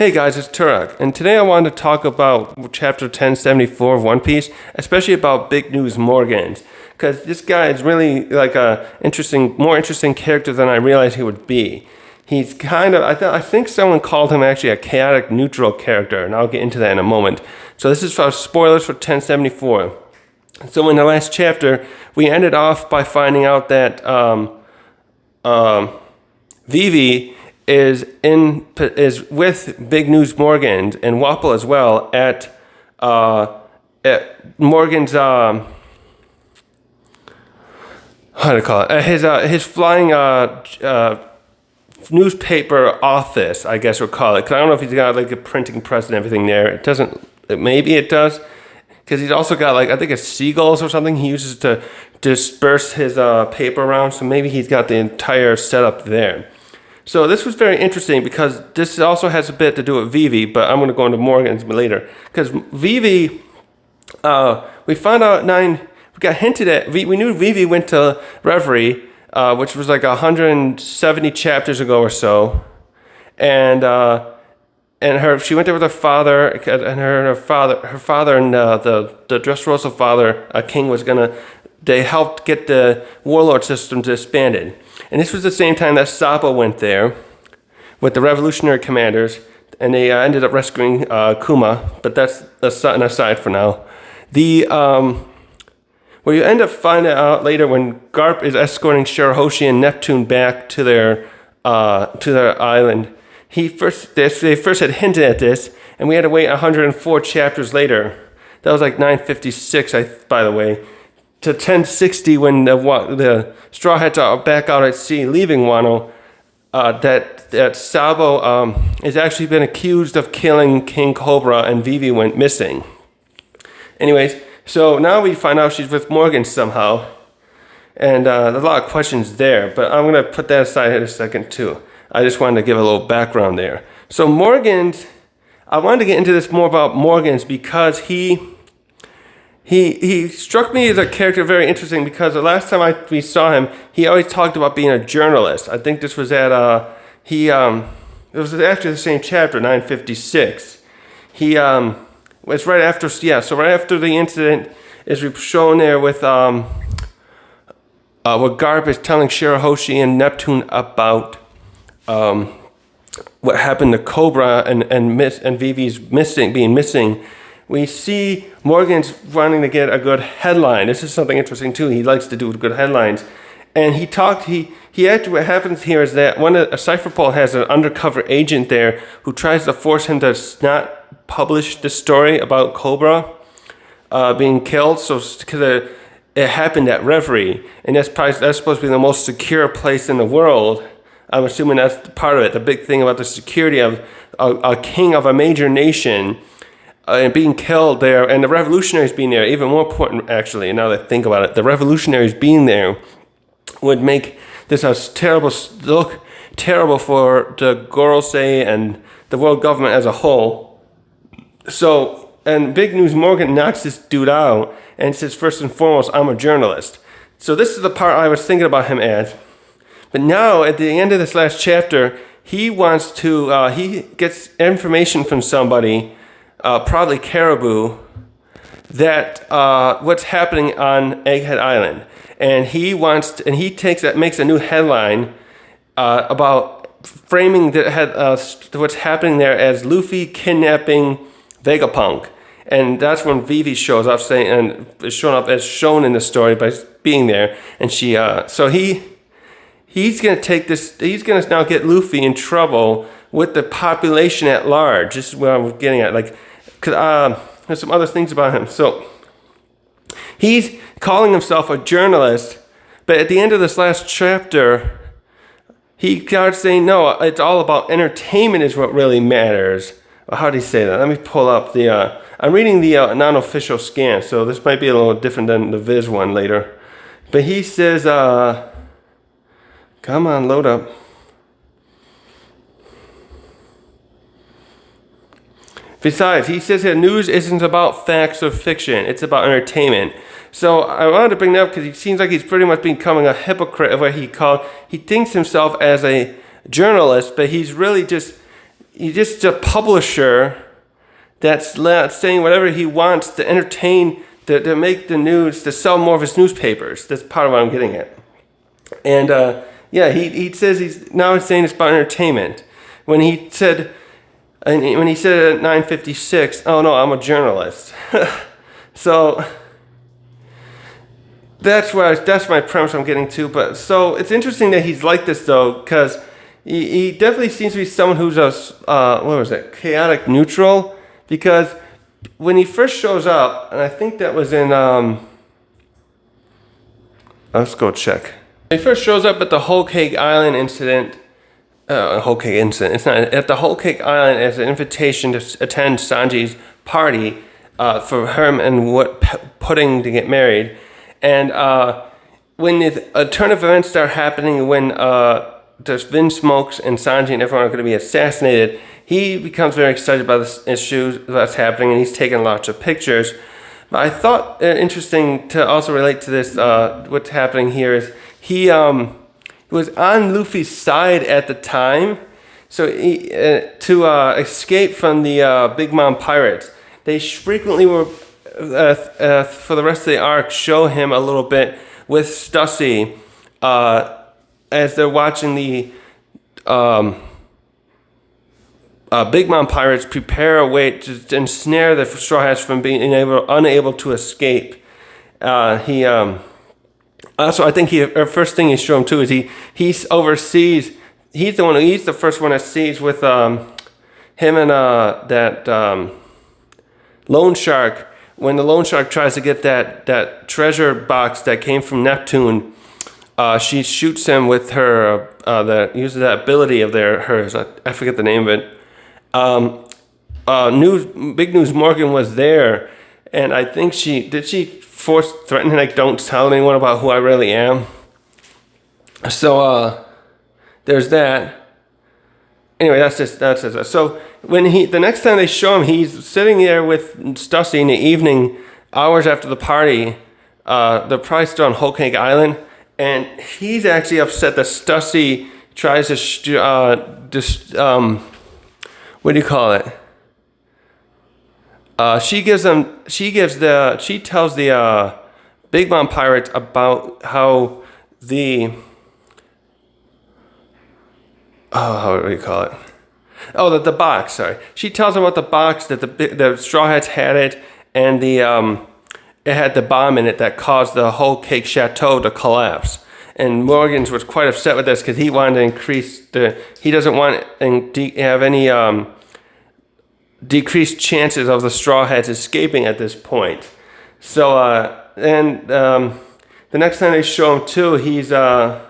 Hey guys, it's Turek, and today I wanted to talk about chapter 1074 of One Piece, especially about Big News Morgans, because this guy is really like more interesting character than I realized he would be. He's kind of, I think someone called him actually a chaotic neutral character, and I'll get into that in a moment. So this is for spoilers for 1074. So in the last chapter, we ended off by finding out that Vivi is with Big News Morgan and Wapple as well at Morgan's how to call it his flying newspaper office, I guess we'll call it, because I don't know if he's got like a printing press and everything there. It doesn't. Maybe it does, because he's also got like I think it's seagulls or something he uses to disperse his paper around. So maybe he's got the entire setup there. So this was very interesting because this also has a bit to do with Vivi, but I'm going to go into Morgan's later. Because Vivi, we found out we got hinted at, we knew Vivi went to Reverie, which was like 170 chapters ago or so. And she went there with her father, and her father and the Dressrosa father, King, they helped get the warlord system disbanded. And this was the same time that Sabo went there with the revolutionary commanders, and they ended up rescuing Kuma, but that's an aside for now. Where you end up finding out later when Garp is escorting Shirahoshi and Neptune back to their island. They first had hinted at this, and we had to wait 104 chapters later. That was like 956, by the way, to 1060 when the Straw Hats are back out at sea, leaving Wano. That Sabo has actually been accused of killing King Cobra, and Vivi went missing. Anyways, so now we find out she's with Morgan somehow, and there's a lot of questions there, but I'm going to put that aside in a second too. I just wanted to give a little background there. So Morgan's, I wanted to get into this more about Morgan's because he struck me as a character very interesting because the last time we saw him, he always talked about being a journalist. I think this was at it was actually the same chapter, 956. It's right after, so right after the incident is shown there with where Garp is telling Shirahoshi and Neptune about what happened to Cobra and Vivi's being missing. We see Morgan's wanting to get a good headline. This is something interesting too. He likes to do good headlines, and he actually, what happens here is that a Cypherpole has an undercover agent there who tries to force him to not publish the story about Cobra being killed. So because it happened at Reverie, and that's supposed to be the most secure place in the world. I'm assuming that's part of it. The big thing about the security of a king of a major nation and being killed there, and the revolutionaries being there, even more important actually, now that I think about it, the revolutionaries being there would make this look terrible for the Gorosei and the world government as a whole. So, and Big News Morgan knocks this dude out and says, first and foremost, I'm a journalist. So this is the part I was thinking about him as. But now, at the end of this last chapter, he wants to, he gets information from somebody, probably Caribou, that what's happening on Egghead Island. And he makes a new headline about framing what's happening there as Luffy kidnapping Vegapunk. And that's when Vivi shows up, and is shown up as shown in the story by being there. And he's going to take this, he's going to now get Luffy in trouble with the population at large. This is what I'm getting at. Because there's some other things about him. So he's calling himself a journalist, but at the end of this last chapter, he starts saying, no, it's all about entertainment is what really matters. How did he say that? Let me pull up I'm reading the non-official scan, so this might be a little different than the Viz one later. But he says, come on, load up. Besides, he says that news isn't about facts or fiction, it's about entertainment. So I wanted to bring that up because he seems like he's pretty much becoming a hypocrite of what he thinks himself as a journalist, but he's really just, he's just a publisher that's saying whatever he wants to entertain, to make the news, to sell more of his newspapers. That's part of what I'm getting at. And he says he's now saying it's about entertainment. When he said at 9:56, oh no, I'm a journalist. So that's my premise I'm getting to. But so it's interesting that he's like this though, because he definitely seems to be someone who's chaotic neutral. Because when he first shows up, and I think that was in let's go check. He first shows up at the Whole Cake Island incident. It's not at the Whole Cake Island as an invitation to attend Sanji's party for him and Pudding to get married. And when a turn of events start happening, when there's Vinsmokes and Sanji and everyone are going to be assassinated, he becomes very excited about this issue that's happening, and he's taking lots of pictures. But I thought interesting to also relate to this, what's happening here is he was on Luffy's side at the time, so to escape from the Big Mom pirates. They frequently were, for the rest of the arc, show him a little bit with Stussy as they're watching the Big Mom pirates prepare a way to ensnare the Straw Hats from being unable to escape. Also, I think first thing he showed him too is he oversees. He's the first one that sees with him and that loan shark. When the loan shark tries to get that treasure box that came from Neptune, she shoots him with her uses that ability of hers. I forget the name of it. Big News Morgan was there, and I think she threaten like don't tell anyone about who I really am. So there's that. Anyway, that's it. So when the next time they show him, he's sitting there with Stussy in the evening, hours after the party. They're probably still on Whole Cake Island, and he's actually upset that Stussy tries to what do you call it? She tells the Big Mom pirates about how how do you call it? Oh, the box. Sorry, she tells them about the box that the Straw Hats had it, and it had the bomb in it that caused the Whole Cake Chateau to collapse. And Morgans was quite upset with this because he wanted to increase he doesn't want to have any decreased chances of the Straw Hats escaping at this point. So the next time they show him too, he's I'll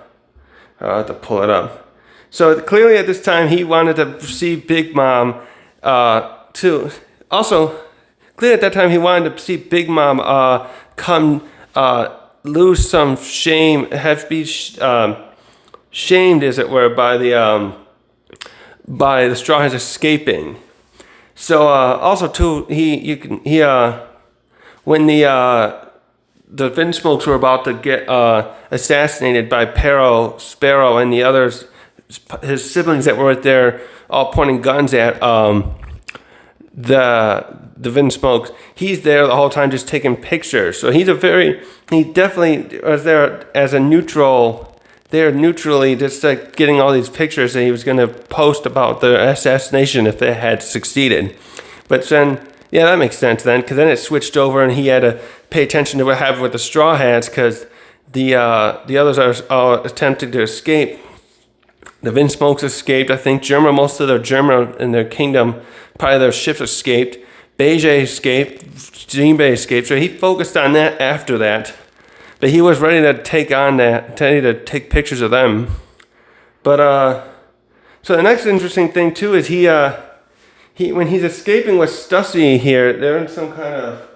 have to pull it up. So clearly at this time he wanted to see Big Mom too. Also, clearly at that time he wanted to see Big Mom come lose some shame, be shamed, as it were, by the Straw Hats escaping. So also too, when the Vinsmokes were about to get assassinated by Pero, Sparrow, and the others, his siblings that were right there, all pointing guns at the Vinsmokes, he's there the whole time just taking pictures. So he definitely was there as a neutral. They're neutrally just like getting all these pictures that he was going to post about the assassination if they had succeeded. But then, yeah, that makes sense then, because then it switched over and he had to pay attention to what happened with the Straw Hats because the others are attempting to escape. The Vinsmokes escaped. I think most of their Germa in their kingdom, probably their ships escaped. Beige escaped. Jinbei escaped. So he focused on that after that. But he was ready to take on that, ready to take pictures of them. But so the next interesting thing too is he when he's escaping with Stussy here, they're in some kind of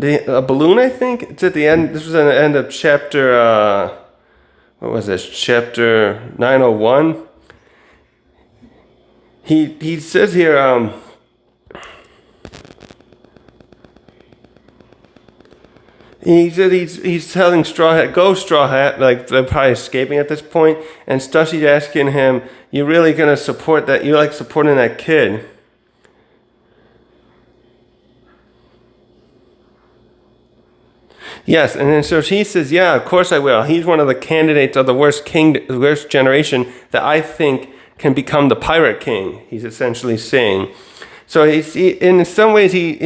a balloon. I think it's at the end. This was at the end of chapter. What was this? Chapter 901. He says here. He said he's telling Straw Hat, go Straw Hat, like they're probably escaping at this point, and Stussy's asking him, you're really going to support that. You like supporting that kid. Yes, and then so he says, yeah, of course I will. He's one of the candidates of the worst generation that I think can become the pirate king, he's essentially saying. So in some ways, he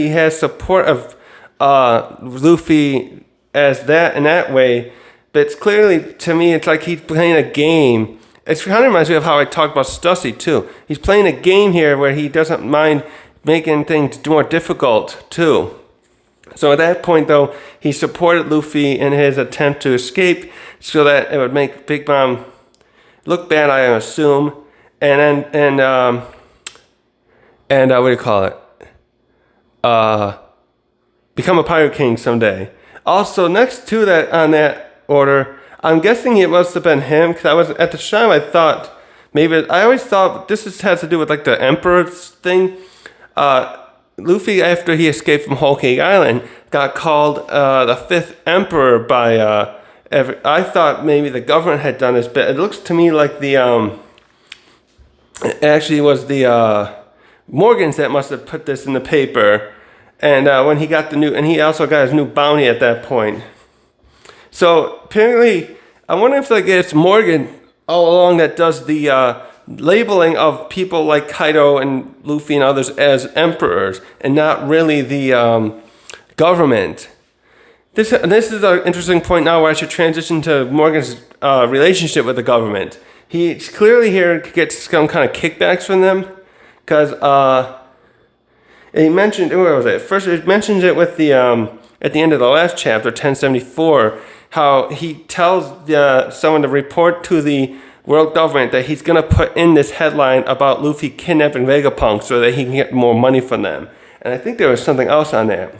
has support of Luffy as that in that way, but it's clearly, to me, it's like he's playing a game. It kind of reminds me of how I talked about Stussy, too. He's playing a game here where he doesn't mind making things more difficult, too. So at that point, though, he supported Luffy in his attempt to escape so that it would make Big Mom look bad, I assume. And what do you call it? Become a pirate king someday. Also, next to that, on that order, I'm guessing it must have been him, because I was, at the time, I thought, maybe, I always thought this has to do with, like, the Emperor's thing. Luffy, after he escaped from Whole Cake Island, got called the Fifth Emperor by I thought maybe the government had done this, but it looks to me like the it actually was the Morgans that must have put this in the paper. And when he got and he also got his new bounty at that point. So apparently, I wonder if like it's Morgan all along that does the labeling of people like Kaido and Luffy and others as emperors, and not really the government. This is an interesting point now where I should transition to Morgan's relationship with the government. He's clearly here gets some kind of kickbacks from them, because he mentioned, where was it? First, it mentions it with the at the end of the last chapter, 1074, how he tells someone to report to the world government that he's going to put in this headline about Luffy kidnapping Vegapunk so that he can get more money from them. And I think there was something else on there.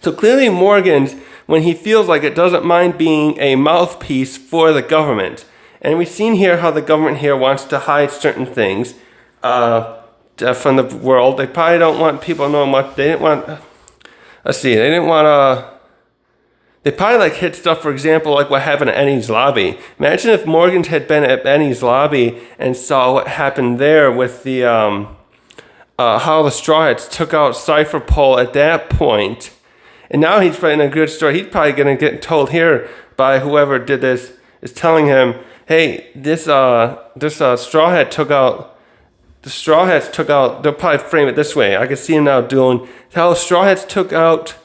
So clearly Morgan's, when he feels like it, doesn't mind being a mouthpiece for the government. And we've seen here how the government here wants to hide certain things from the world. They probably don't want people knowing what, they didn't want, they probably like hid stuff, for example, like what happened at Ennie's lobby. Imagine if Morgans had been at Ennie's lobby and saw what happened there with the, how the Straw Hats took out Cypher Pole at that point. And now he's writing a good story. He's probably going to get told here by whoever did this, is telling him, hey, this Straw Hat took out, the Straw Hats took out, they'll probably frame it this way. I can see him now doing, how Straw Hats took out,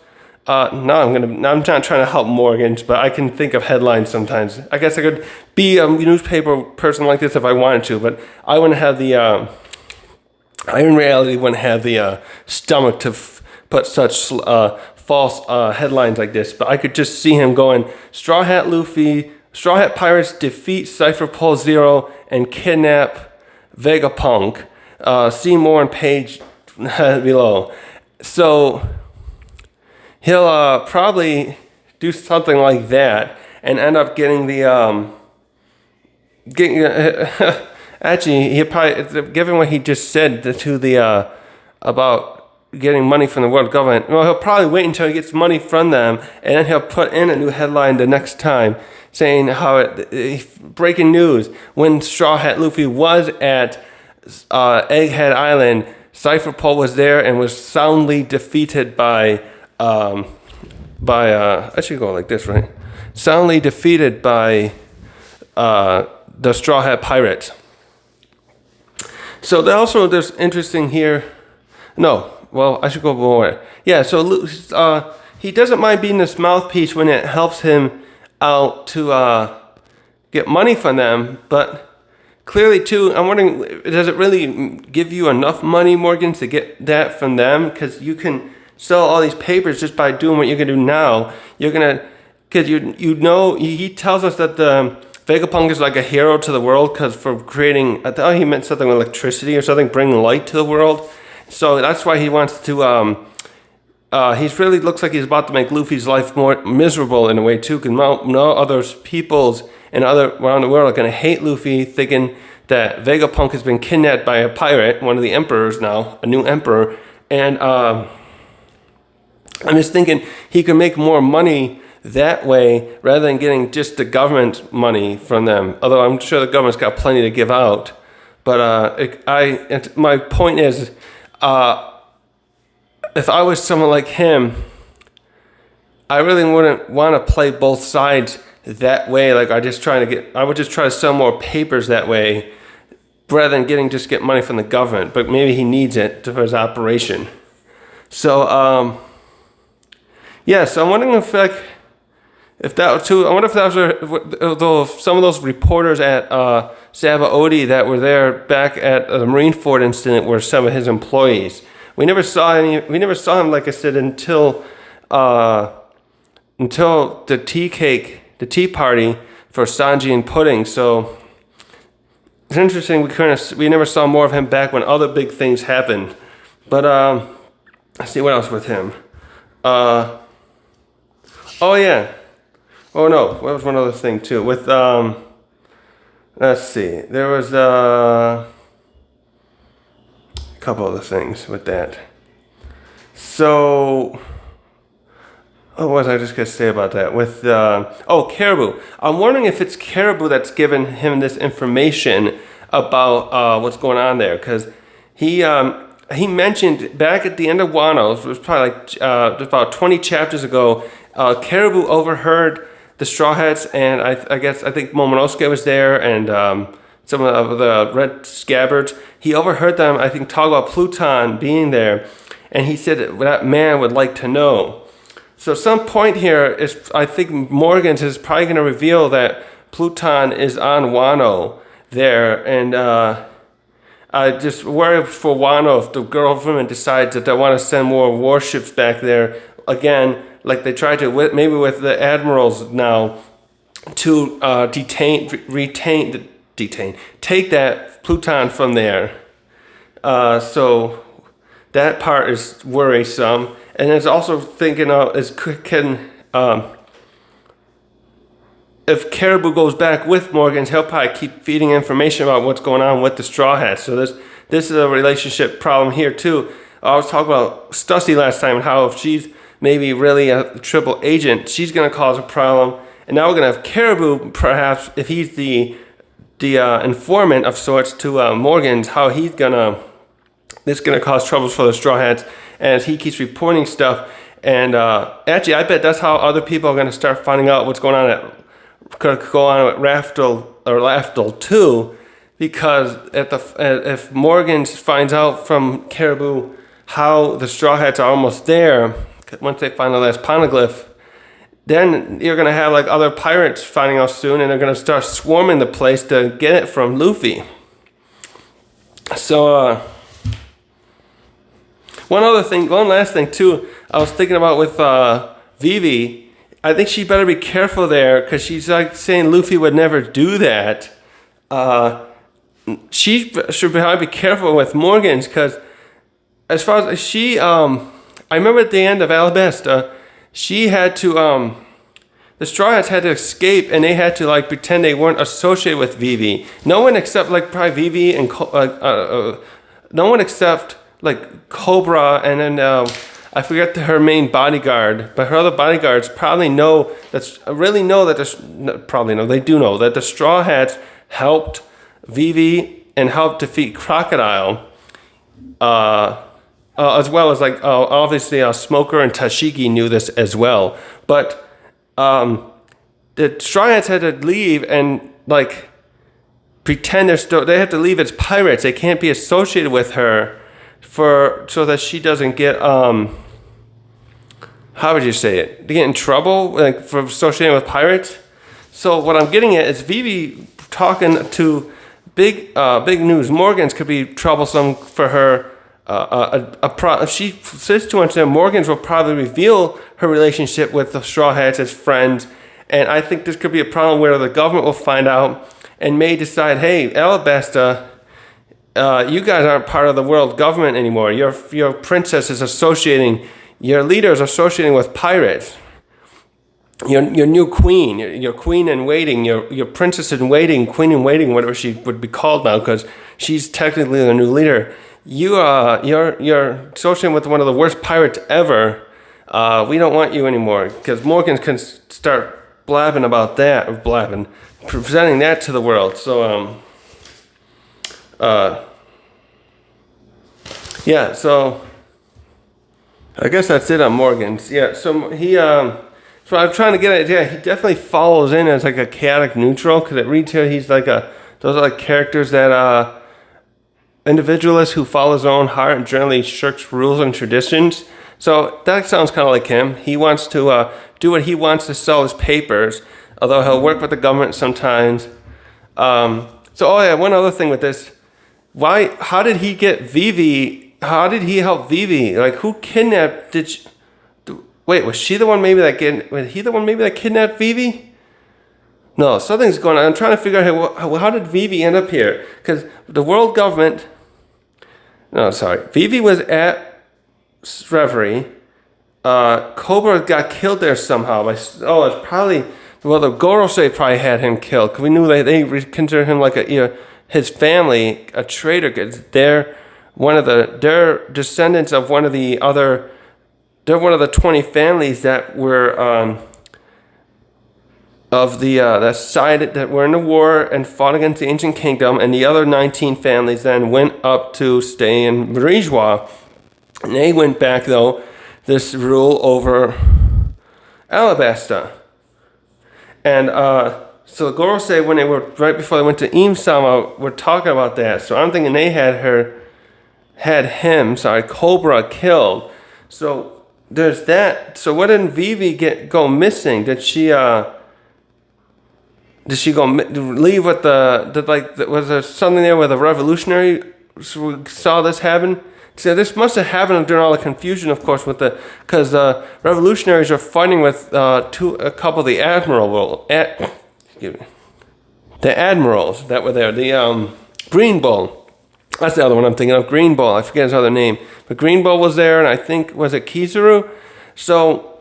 I'm not trying to help Morgans, but I can think of headlines sometimes. I guess I could be a newspaper person like this if I wanted to, but I wouldn't have the, I in reality wouldn't have the stomach to put such false headlines like this. But I could just see him going, Straw Hat Luffy, Straw Hat Pirates defeat Cypher Pole Zero and kidnap Vegapunk. See more on page below. So he'll probably do something like that and end up getting the actually, he probably, given what he just said to the about getting money from the world government, well, he'll probably wait until he gets money from them, and then he'll put in a new headline the next time saying how breaking news, when Straw Hat Luffy was at Egghead Island, Cypher Pole was there and was soundly defeated by I should go like this, right? Soundly defeated by the Straw Hat Pirates. So also there's interesting here. No, well, I should go more. Yeah, so he doesn't mind being this mouthpiece when it helps him out to get money from them, but clearly too, I'm wondering, does it really give you enough money, Morgan, to get that from them? Because you can sell all these papers just by doing what you're gonna do now. You're gonna, because you know, he tells us that the Vegapunk is like a hero to the world because for creating, I thought he meant something with electricity or something, bringing light to the world. So that's why he wants to, he's really looks like he's about to make Luffy's life more miserable in a way too, because no other peoples and other around the world are going to hate Luffy, thinking that Vegapunk has been kidnapped by a pirate, one of the emperors now, a new emperor, and I'm just thinking he could make more money that way rather than getting just the government money from them. Although I'm sure the government's got plenty to give out. But my point is, if I was someone like him, I really wouldn't want to play both sides that way. Like I would just try to sell more papers that way, rather than get money from the government. But maybe he needs it for his operation. So so I'm wondering if that was too. I wonder if that was some of those reporters at Sabaody that were there back at the Marineford incident were some of his employees. We never saw him, like I said, until the tea party for Sanji and Pudding. So it's interesting. We never saw more of him back when other big things happened. But let's see what else with him. Oh yeah. Oh no, what was one other thing too? With let's see. There was a couple other things with that. So what was I just gonna say about that? With Caribou. I'm wondering if it's Caribou that's given him this information about what's going on there, because he mentioned back at the end of Wano, it was probably like about 20 chapters ago, Caribou overheard the Straw Hats, and I think Momonosuke was there, and some of the Red Scabbards. He overheard them, I think, talk about Pluton being there, and he said that man would like to know. So some point here is, I think Morgans is probably going to reveal that Pluton is on Wano there, and I just worry for Wano if the government decides that they want to send more warships back there again, like they tried to maybe with the admirals now, to take that Pluton from there. So that part is worrisome. And it's also thinking of if Caribou goes back with Morgans, he'll probably keep feeding information about what's going on with the Straw Hats. So this is a relationship problem here too. I was talking about Stussy last time and how if she's maybe really a triple agent, she's going to cause a problem. And now we're going to have Caribou, perhaps, if he's the informant of sorts to Morgans, how this is going to cause troubles for the Straw Hats as he keeps reporting stuff. And actually, I bet that's how other people are going to start finding out what's going on at Lafdal too, because if Morgans finds out from Caribou how the Straw Hats are almost there, once they find the last poneglyph, then you're going to have like other pirates finding out soon, and they're going to start swarming the place to get it from Luffy. So one last thing too, I was thinking about with Vivi. I think she better be careful there, because she's like saying Luffy would never do that. She should probably be careful with Morgans, because as far as she, I remember at the end of Alabasta, she had to, the Straw Hats had to escape, and they had to like pretend they weren't associated with Vivi. No one except like probably Vivi and no one except like Cobra, and then I forget her main bodyguard, but her other bodyguards probably know they do know that the Straw Hats helped Vivi and helped defeat Crocodile, as well as like obviously Smoker and Tashigi knew this as well. But the Straw Hats had to leave and like pretend they have to leave as pirates. They can't be associated with her so that she doesn't get how would you say it? To get in trouble, like for associating with pirates. So what I'm getting at is Vivi talking to big news. Morgans could be troublesome for her. If she says too much, then Morgans will probably reveal her relationship with the Straw Hats as friends, and I think this could be a problem where the government will find out and may decide, hey, Alabasta, you guys aren't part of the world government anymore. Your princess is associating. Your leader is associating with pirates. Your new queen, your queen in waiting, your princess in waiting, queen in waiting, whatever she would be called now, because she's technically the new leader. You're associating with one of the worst pirates ever. we don't want you anymore, because Morgan can start blabbing about that, or presenting that to the world. So, yeah, so I guess that's it on Morgan's. Yeah, so so I'm trying to get at, yeah, he definitely follows in as like a chaotic neutral, because it reads here he's like those are like characters that, individualist who follows his own heart and generally shirks rules and traditions. So that sounds kind of like him. He wants to do what he wants to sell his papers, although he'll work with the government sometimes. Oh yeah, one other thing with this. How did he get Vivi? How did he help Vivi? Like, who kidnapped, wait, was he the one maybe that kidnapped Vivi? No, something's going on. I'm trying to figure out how did Vivi end up here? Because the world government, Vivi was at Reverie. Cobra got killed there somehow. It's probably, the Gorosei probably had him killed, because we knew they considered him like his family a traitor, because they're descendants of they're one of the 20 families that were of the side that were in the war and fought against the ancient kingdom, and the other 19 families then went up to stay in Marijois. And they went back, though, this rule over Alabasta. And so the Gorosei, when they were, right before they went to Imsama, were talking about that. So I'm thinking they had him, Cobra killed. So there's that. So what did Vivi go missing? Did she go leave with was there something there with a revolutionary? So we saw this happen. So this must have happened during all the confusion, of course, because the revolutionaries are fighting with a couple of the admirals that were there. The Green Bull, that's the other one I'm thinking of. Green Bull, I forget his other name, but Green Bull was there, and I think was it Kizaru. So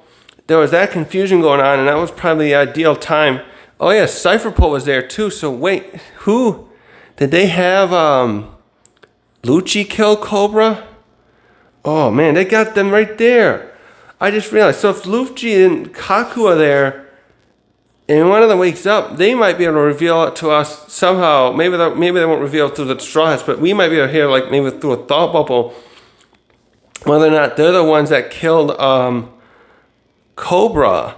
there was that confusion going on, and that was probably the ideal time. Oh yeah, Cypherpole was there too. So wait, who did they have? Lucci kill Cobra? Oh man, they got them right there. I just realized. So if Lucci and Kaku are there, and one of them wakes up, they might be able to reveal it to us somehow. Maybe they won't reveal it through the straw hats, but we might be able to hear, like maybe through a thought bubble, whether or not they're the ones that killed Cobra.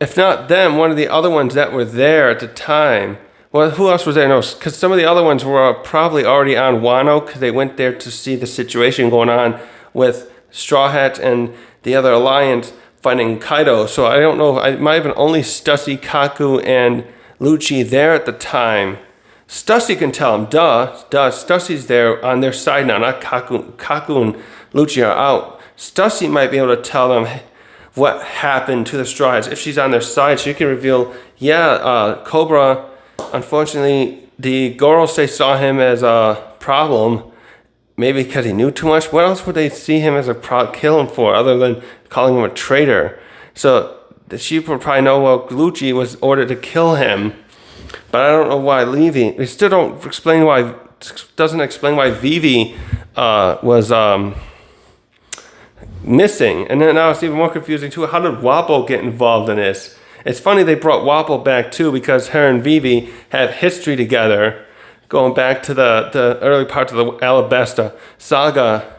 If not them, one of the other ones that were there at the time. Well, who else was there? No, because some of the other ones were probably already on Wano, because they went there to see the situation going on with Straw Hat and the other alliance fighting Kaido. So I don't know. It might have been only Stussy, Kaku, and Lucci there at the time. Stussy can tell him, duh. Stussy's there on their side now, not Kaku. Kaku and Lucci are out. Stussy might be able to tell them what happened to the Straw Hats. If she's on their side, she can reveal, Cobra, unfortunately, the Gorosei saw him as a problem, maybe because he knew too much. What else would they see him as kill him for, other than calling him a traitor? So she would probably know, well, Lucci was ordered to kill him, but I don't know why Vivi. They still doesn't explain why Vivi was missing. And then now it's even more confusing too. How did Wappo get involved in this? It's funny they brought Wappo back too, because her and Vivi have history together, going back to the early parts of the Alabasta saga.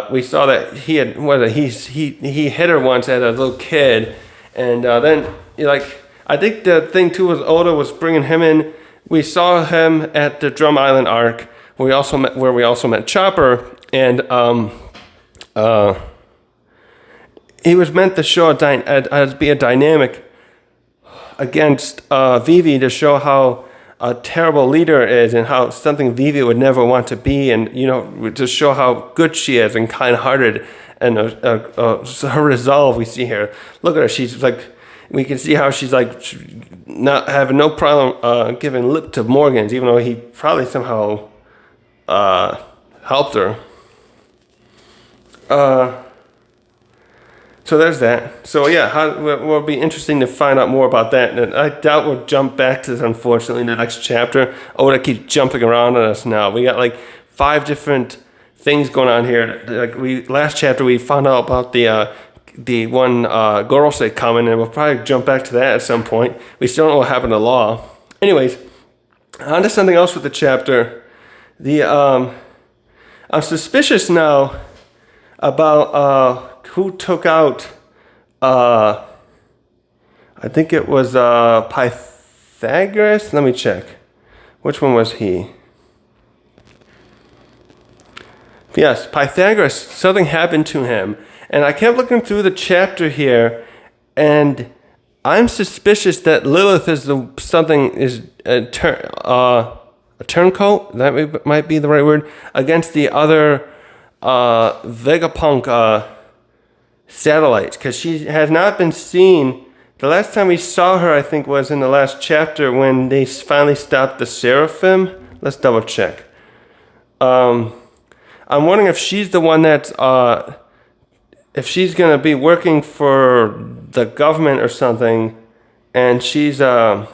We saw that he hit her once as a little kid, and then I think the thing too was Oda was bringing him in. We saw him at the Drum Island arc, where we also met Chopper, and he was meant to show be a dynamic against Vivi, to show how a terrible leader is, and how something Vivi would never want to be, and to show how good she is and kind-hearted, and her resolve we see here. Look at her; she's like, we can see how she's like not having no problem giving lip to Morgan's, even though he probably somehow helped her. So there's that. So yeah, will be interesting to find out more about that. And I doubt we'll jump back to this, unfortunately, in the next chapter. Oda keeps jumping around on us now. We got like 5 different things going on here. Like last chapter we found out about the one Gorosei coming, and we'll probably jump back to that at some point. We still don't know what happened to Law. Anyways, on to something else with the chapter. I'm suspicious now about who took out. I think it was Pythagoras. Let me check. Which one was he? Yes, Pythagoras. Something happened to him. And I kept looking through the chapter here, and I'm suspicious that Lilith is a turncoat. That might be the right word, against the other Vegapunk satellites, because she has not been seen. The last time we saw her, I think, was in the last chapter when they finally stopped the Seraphim. Let's double check. I'm wondering if she's the one that's if she's going to be working for the government or something, and she's, let's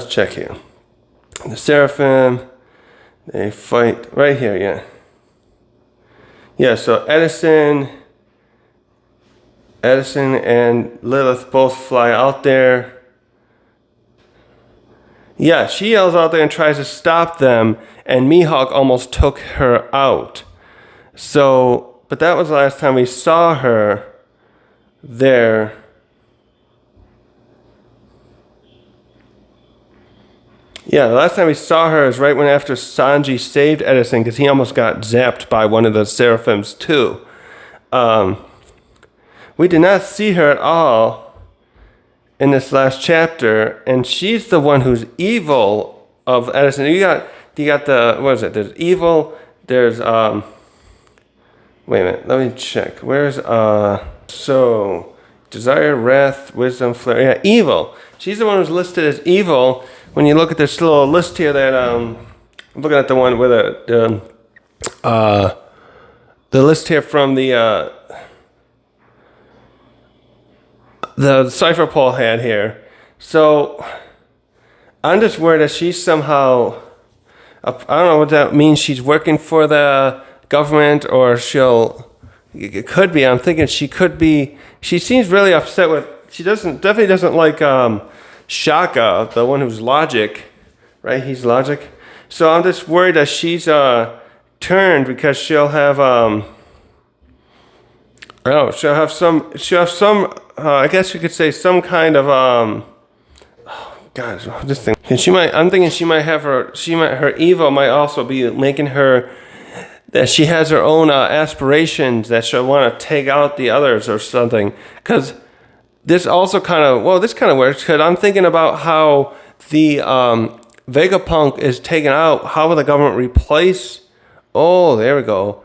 check here. The Seraphim, they fight right here, yeah. Yeah, so Edison and Lilith both fly out there. Yeah, she yells out there and tries to stop them, and Mihawk almost took her out. So, but that was the last time we saw her there. Yeah, the last time we saw her is right when after Sanji saved Edison, because he almost got zapped by one of the Seraphims too. We did not see her at all in this last chapter, and she's the one who's evil of Edison. You got the, what is it? There's evil. There's wait a minute. Let me check. Where's so desire, wrath, wisdom, flair. Yeah, evil. She's the one who's listed as evil. When you look at this little list here, that I'm looking at the one with the list here from the cipher Paul had here. So I'm just worried that she's somehow, I don't know what that means. She's working for the government, or it could be. I'm thinking she could be. She seems really upset with. She definitely doesn't like Shaka, the one who's logic, right? He's logic. So I'm just worried that she's turned, because she'll have she'll have some I guess you could say some kind of this thing. And I'm thinking she might have her evil might also be making her, that she has her own aspirations, that she'll want to take out the others or something. Because this also kind of works, because I'm thinking about how the Vegapunk is taken out. How will the government replace? Oh, there we go.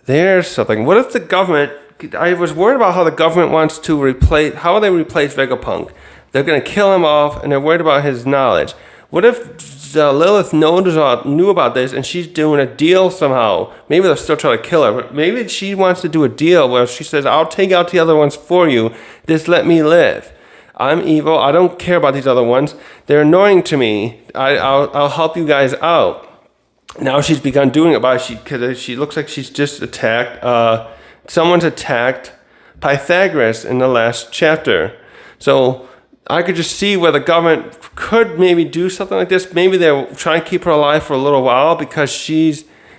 There's something. What if the government, I was worried about how the government wants to replace, how will they replace Vegapunk? They're going to kill him off, and they're worried about his knowledge. What if Lilith knew about this, and she's doing a deal somehow? Maybe they'll still try to kill her, but maybe she wants to do a deal where she says, I'll take out the other ones for you. Just let me live. I'm evil. I don't care about these other ones. They're annoying to me. I'll help you guys out. Now she's begun doing it because she looks like she's just attacked. Someone's attacked Pythagoras in the last chapter. So I could just see where the government could maybe do something like this. Maybe they're trying to keep her alive for a little while because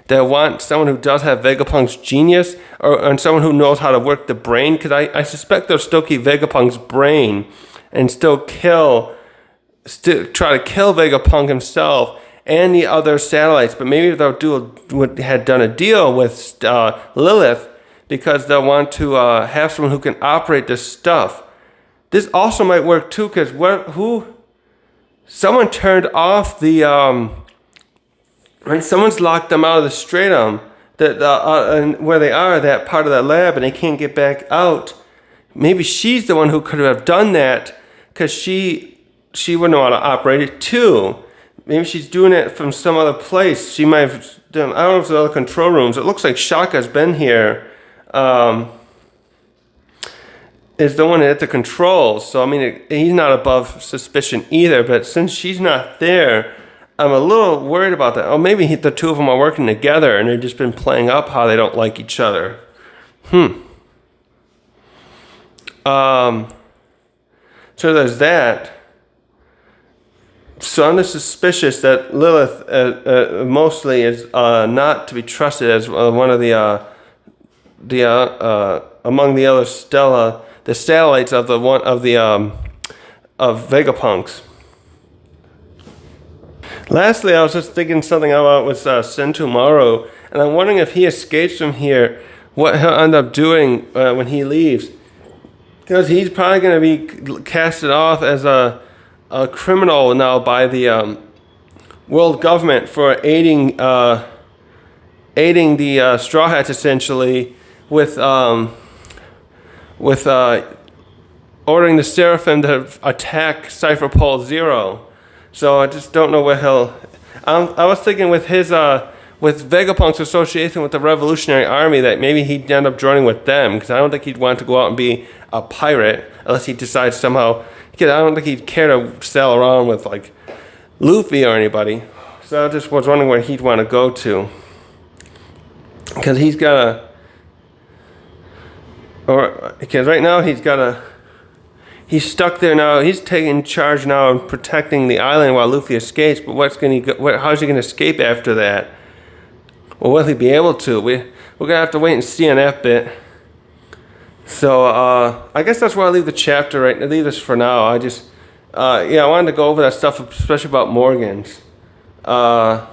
they want someone who does have Vegapunk's genius, and someone who knows how to work the brain. Because I suspect they'll still keep Vegapunk's brain and still try to kill Vegapunk himself and the other satellites. But maybe they'll had done a deal with Lilith, because they'll want to have someone who can operate this stuff. This also might work too, because someone turned off the right. Someone's locked them out of the stratum, and where they are, that part of that lab, and they can't get back out. Maybe she's the one who could have done that, because she would know how to operate it too. Maybe she's doing it from some other place. She might have done. I don't know if there's other control rooms. It looks like Shaka's been here. Is the one at the controls. So, I mean, he's not above suspicion either. But since she's not there, I'm a little worried about that. Oh, maybe the two of them are working together and they've just been playing up how they don't like each other. So there's that. So I'm just suspicious that Lilith mostly is not to be trusted as one of the among the other the satellites of Vegapunks. Lastly, I was just thinking something about with Sentomaru, and I'm wondering if he escapes from here, what he'll end up doing when he leaves. Because he's probably going to be casted off as a criminal now by the world government for aiding the Straw Hats, essentially, with ordering the Seraphim to attack Cypher Pole Zero. So I just don't know what he'll... I was thinking with his with Vegapunk's association with the Revolutionary Army that maybe he'd end up joining with them, because I don't think he'd want to go out and be a pirate unless he decides somehow... I don't think he'd care to sail around with like Luffy or anybody. So I just was wondering where he'd want to go to, because he's right now he's stuck there now. He's taking charge now and protecting the island while Luffy escapes. But how's he going to escape after that? Or will he be able to? We're going to have to wait and see on that bit. So I guess that's where I'll leave the chapter. Right, I'll leave this for now. I just I wanted to go over that stuff, especially about Morgans. Yeah,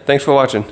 thanks for watching.